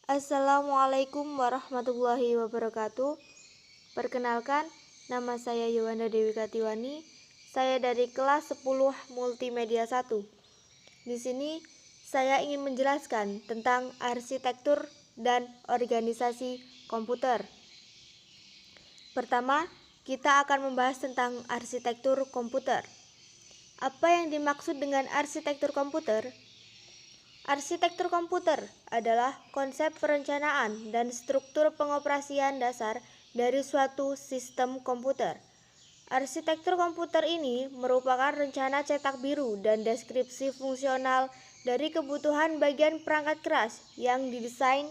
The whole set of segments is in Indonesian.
Assalamualaikum warahmatullahi wabarakatuh. Perkenalkan, nama saya Yohana Dewi Katiwani. Saya dari kelas 10 Multimedia 1. Di sini saya ingin menjelaskan tentang arsitektur dan organisasi komputer. Pertama, kita akan membahas tentang arsitektur komputer. Apa yang dimaksud dengan arsitektur komputer? Arsitektur komputer adalah konsep perencanaan dan struktur pengoperasian dasar dari suatu sistem komputer. Arsitektur komputer ini merupakan rencana cetak biru dan deskripsi fungsional dari kebutuhan bagian perangkat keras yang didesain,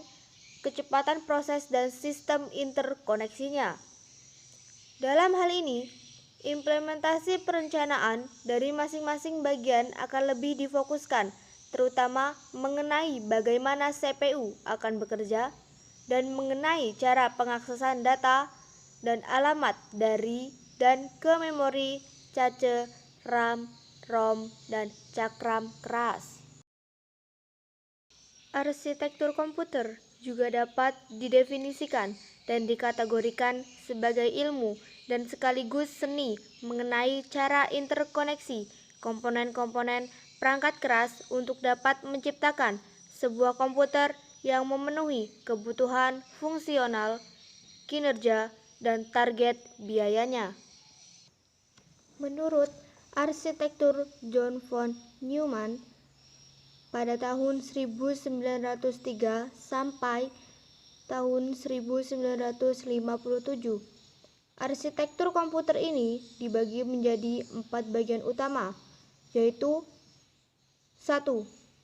kecepatan proses dan sistem interkoneksinya. Dalam hal ini, implementasi perencanaan dari masing-masing bagian akan lebih difokuskan, terutama mengenai bagaimana CPU akan bekerja dan mengenai cara pengaksesan data dan alamat dari dan ke memori, cache, RAM, ROM, dan cakram keras. Arsitektur komputer juga dapat didefinisikan dan dikategorikan sebagai ilmu dan sekaligus seni mengenai cara interkoneksi komponen-komponen perangkat keras untuk dapat menciptakan sebuah komputer yang memenuhi kebutuhan fungsional, kinerja, dan target biayanya. Menurut arsitektur John von Neumann, pada tahun 1903 sampai tahun 1957, arsitektur komputer ini dibagi menjadi 4 bagian utama, yaitu 1.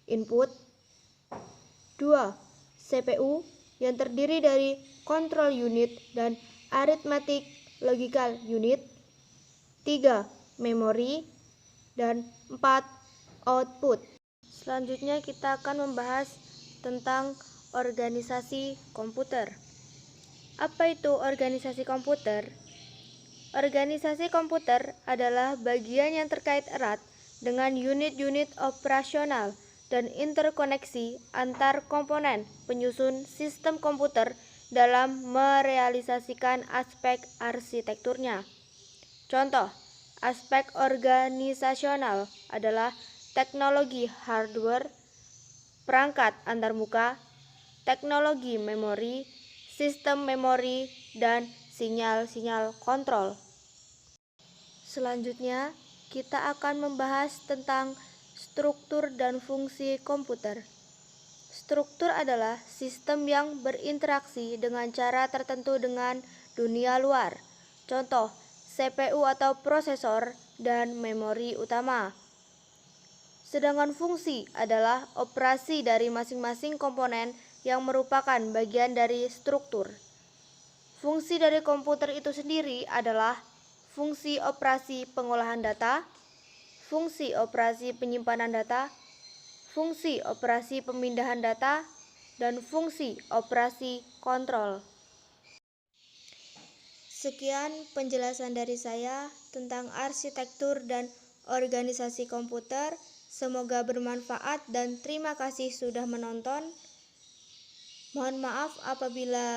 Input 2. CPU yang terdiri dari control unit dan arithmetic logical unit 3. Memori dan 4. Output. Selanjutnya kita akan membahas tentang organisasi komputer. Apa itu organisasi komputer? Organisasi komputer adalah bagian yang terkait erat dengan unit-unit operasional dan interkoneksi antar komponen penyusun sistem komputer dalam merealisasikan aspek arsitekturnya. Contoh, aspek organisasional adalah teknologi hardware, perangkat antarmuka, teknologi memori, sistem memori, dan sinyal-sinyal kontrol. Selanjutnya, kita akan membahas tentang struktur dan fungsi komputer. Struktur adalah sistem yang berinteraksi dengan cara tertentu dengan dunia luar. Contoh, CPU atau prosesor dan memori utama. Sedangkan fungsi adalah operasi dari masing-masing komponen yang merupakan bagian dari struktur. Fungsi dari komputer itu sendiri adalah fungsi operasi pengolahan data, fungsi operasi penyimpanan data, fungsi operasi pemindahan data, dan fungsi operasi kontrol. Sekian penjelasan dari saya tentang arsitektur dan organisasi komputer. Semoga bermanfaat dan terima kasih sudah menonton. Mohon maaf apabila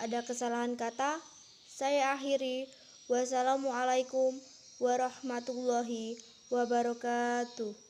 ada kesalahan kata. Saya akhiri. Wassalamualaikum warahmatullahi wabarakatuh.